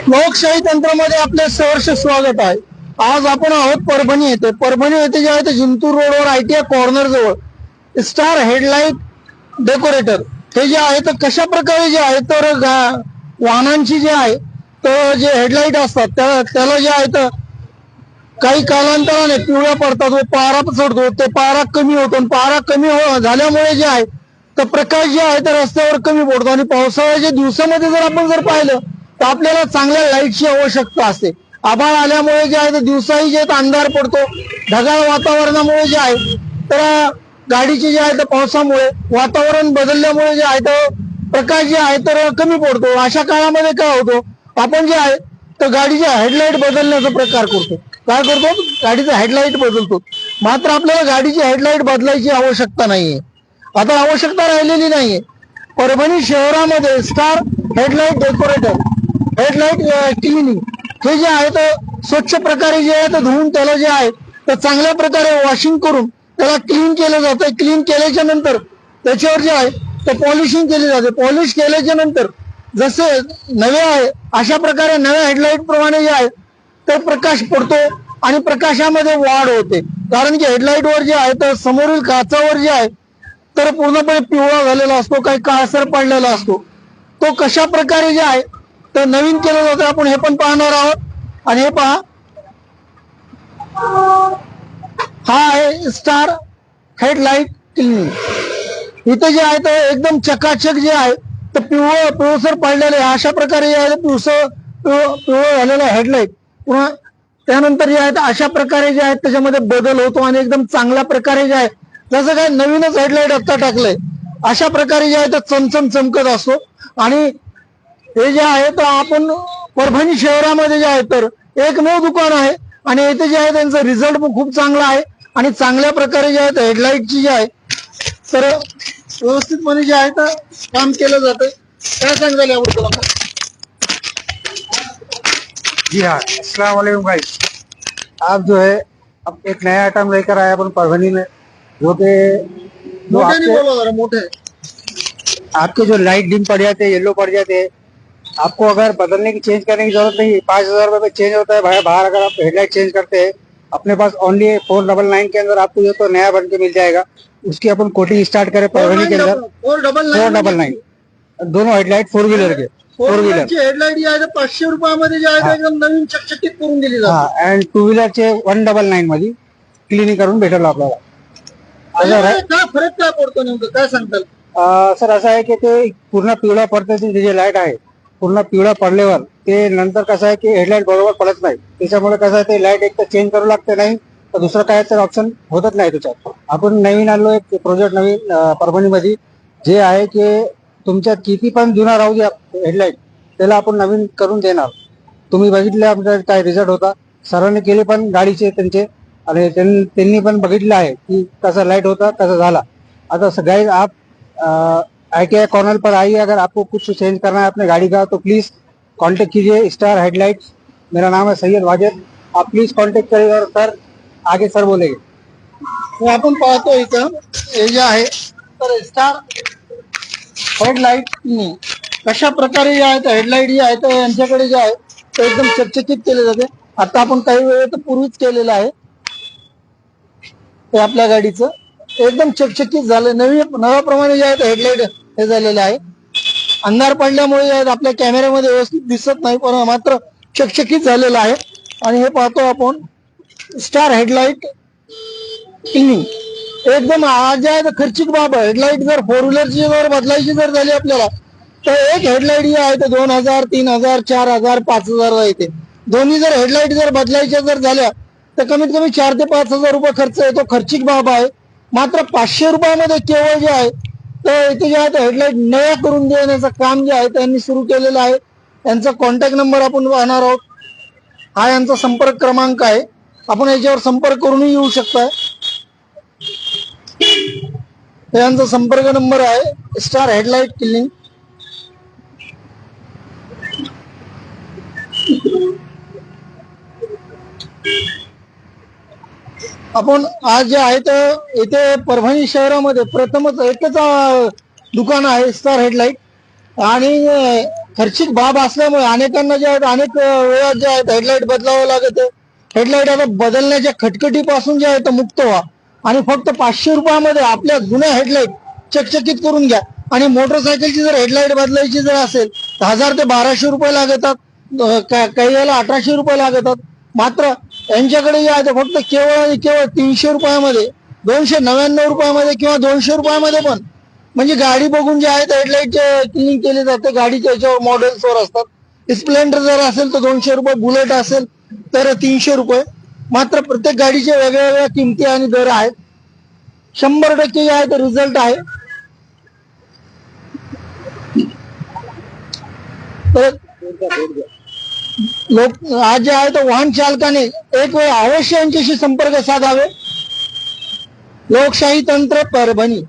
लोकशाही तंत्रामध्ये आपले सहर्ष स्वागत आहे. आज आपण आहोत परभणी येथे. परभणी येथे जे आहे ते जिंतूर रोडवर ITI कॉर्नर जवळ स्टार हेडलाईट डेकोरेटर हे जे आहे तर कशा प्रकारे जे आहे तर वाहनांची जे आहे तर जे हेडलाईट असतात त्याला जे आहे तर काही कालांतराने पिवळ्या पडतात व पारा चढतो, ते पारा कमी होतो. पारा कमी झाल्यामुळे जे आहे तर प्रकाश जे आहे तर रस्त्यावर कमी पडतो आणि पावसाळ्याच्या दिवसामध्ये जर आपण जर पाहिलं तर आपल्याला चांगल्या लाईटची आवश्यकता असते. आभाळ आल्यामुळे जे आहे तर दिवसाही जे अंधार पडतो, ढगाळ वातावरणामुळे जे आहे तर गाडीचे जे आहे तर पावसामुळे वातावरण बदलल्यामुळे जे आहे तर प्रकाश जे आहे तर कमी पडतो. अशा काळामध्ये काय होतो, आपण जे आहे तर गाडीच्या हेडलाईट बदलण्याचा प्रकार करतो. काय करतो, गाडीचा हेडलाईट बदलतो. मात्र आपल्याला गाडीची हेडलाईट बदलायची आवश्यकता नाहीये, आता आवश्यकता राहिलेली नाहीये. परभणी शहरामध्ये star headlight decorator headlight cleaning हे जे आहे तर स्वच्छ प्रकारे जे आहे तर धुवून त्याला जे आहे तर चांगल्या प्रकारे वॉशिंग करून त्याला क्लीन केलं जातं. क्लीन केल्याच्या नंतर त्याच्यावर जे आहे तर पॉलिशिंग केली जाते. पॉलिश केल्याच्या नंतर जसे नवे आहे अशा प्रकारे नव्या हेडलाईट प्रमाणे जे आहे तर प्रकाश पडतो आणि प्रकाशामध्ये वाढ होते. कारण की हेडलाईट वर जे आहे तर समोरील काचावर जे आहे तर पूर्णपणे पिवळा झालेला असतो, काही काळसर पडलेला असतो. तो कशा प्रकारे जे आहे तर नवीन केलं जातं आपण हे पण पाहणार आहोत. आणि हे पहा, हा आहे स्टार हेडलाईट क्लिनिंग. इथे जे आहे तर एकदम चकाचक जे आहे तर पिवळसर पडलेले अशा प्रकारे जे आहे पिवळं झालेलं हेडलाईट पुन्हा त्यानंतर जे आहे अशा प्रकारे जे आहेत त्याच्यामध्ये बदल होतो आणि एकदम चांगल्या प्रकारे जे आहे जसं काय नवीनच हेडलाईट आता टाकलंय अशा प्रकारे जे आहे तर चमचम चमकत असतो. आणि हे जे आहे तर आपण परभणी शहरामध्ये जे आहे तर एकमेव दुकान आहे आणि इथे जे आहे त्यांचा रिझल्ट पण खूप चांगला आहे आणि चांगल्या प्रकारे जे आहे तर हेडलाईटची जे आहे तर व्यवस्थितपणे जे आहे तर काम केलं जातं. काय सांगाल याबद्दल आपण? जी हाँ, अस्सलाम वालेकुम भाई। आप जो है अब एक नया आइटम लेकर आए अपन परभणी में, जो कि मोठे नहीं बोलो जरा, मोठे. आपके जो लाइट डिम पड़ जाते हैं, येलो पड़ जाते हैं, आपको अगर बदलने की चेंज करने की जरूरत नहीं है। 5,000 रुपए में चेंज होता है भाई। बाहर अगर आप हेडलाइट चेंज करते हैं अपने पास ओनली 499 के अंदर आपको ये तो नया बन के मिल जाएगा। उसकी अपन कोटिंग स्टार्ट करें परभणी के अंदर 499 दोनों हेडलाइट 4 व्हीलर के फोर व्हीलरची हेडलाईट जी आहे 500 रुपयामध्ये जे आहे ते एकदम नवीन चकचकीत करून दिली जाते. हा, अँड 2 व्हीलरचे 199 मध्ये क्लिनिंग करून भेटेल आपल्याला. काय फरक काय पडतो नेमकं काय सांगताल? सर असं आहे की ते पूर्ण पिवळा पडतं, ते जे लाईट आहे पूर्ण पिवळा पडल्यावर ते नंतर कसं आहे की हेडलाईट बरोबर पडत नाही. त्याच्यामुळे कसं आहे ते लाईट एक तर चेंज करू लागते, नाही तर दुसरं काय तर ऑप्शन होतच नाही त्याच्यात. आपण नवीन आणलो एक प्रोजेक्ट नवीन परभणीमध्ये, जे आहे की तुमच्यात किती पण जुना राहू द्या हेडलाईट, त्याला आपण नवीन करून देणार. तुम्ही बघितले आमचा काय रिझल्ट होता, सरांनी केले पण गाडीचे त्यांचे, आणि त्यांनी पण बघितलं आहे की कसा लाइट होता कसा झाला. आता गाइस आप ITI कॉर्नर पर आइए, अगर आपको कुछ चेंज करना है अपने गाड़ी का तो प्लीज कांटेक्ट कीजिए स्टार हेडलाइट्स. मेरा नाम है सैयद वाजिद, आप प्लीज कांटेक्ट करिए और सर आगे सर बोलेंगे. आपण पाहतो इथं हे जे आहे तर स्टार हेडलाईट कशा प्रकारे जे आहे हेडलाईट जे आहे तर यांच्याकडे जे आहे ते एकदम चकचकीत केले जाते. आता आपण काही वेळ तर पूर्वीच केलेलं आहे ते आपल्या गाडीचं एकदम चकचकीत झालं, नव्याप्रमाणे जे आहे हेडलाईट हे झालेलं आहे. अंधार पडल्यामुळे जे आहे आपल्या कॅमेऱ्यामध्ये व्यवस्थित दिसत नाही, पण मात्र चकचकीत झालेलं आहे. आणि हे पाहतो आपण स्टार हेडलाईट क्लिनिंग एकदम आज जे आहे तर खर्चिक बाब आहे. हेडलाईट जर 4 व्हीलरची जर बदलायची जर झाली आपल्याला तर एक हेडलाईट जी आहे तर 2,000, 3,000, 4,000, 5,000 येते. दोन्ही जर हेडलाईट जर बदलायच्या जर झाल्या तर कमीत कमी 4 ते 5,000 रुपये खर्च येतो. खर्चिक बाब आहे. मात्र 500 रुपयामध्ये केवळ जे आहे तर इथे जे आहे तर हेडलाईट नव्या करून देण्याचं काम जे आहे त्यांनी सुरू केलेलं आहे. यांचा कॉन्टॅक्ट नंबर आपण पाहणार आहोत. हा यांचा संपर्क क्रमांक आहे, आपण याच्यावर संपर्क करूनही येऊ शकता. यांचा संपर्क नंबर आहे स्टार हेडलाईट क्लिनिंग. आपण आज जे आहे तर इथे परभणी शहरामध्ये प्रथमच एकच दुकान आहे स्टार हेडलाईट, आणि खर्चिक बाब असल्यामुळे अनेकांना जे आहेत अनेक वेळा जे आहेत हेडलाईट बदलावं लागत. हेडलाईट आता बदलण्याच्या खटखटीपासून जे आहे ते मुक्त व्हा आणि फक्त 500 रुपयामध्ये आपल्या जुन्या हेडलाईट चकचकीत करून घ्या. आणि मोटरसायकलची जर हेडलाईट बदलायची जर असेल तर 1000 ते 1200 रुपये लागतात. काही वेळेला 1800 रुपये लागतात. मात्र यांच्याकडे जे आहे ते फक्त केवळ आणि केवळ 300 रुपयामध्ये, 299 रुपयामध्ये किंवा 200 रुपयामध्ये पण म्हणजे गाडी बघून जे आहे हेडलाईट क्लिनिंग केली जाते. गाडीच्या याच्यावर मॉडेल्सवर असतात. स्प्लेंडर जर असेल तर 200 रुपये, बुलेट असेल तर 300 रुपये. मात्र प्रत्येक गाडीचे वेगळ्या वेगळ्या किमती आणि दर आहेत. 100% जे आहे ते रिझल्ट आहे. तर लोक आज जे आहे तर वाहन चालकाने एक वेळ अवश्य यांच्याशी संपर्क साधावे. लोकशाही तंत्र परभणी.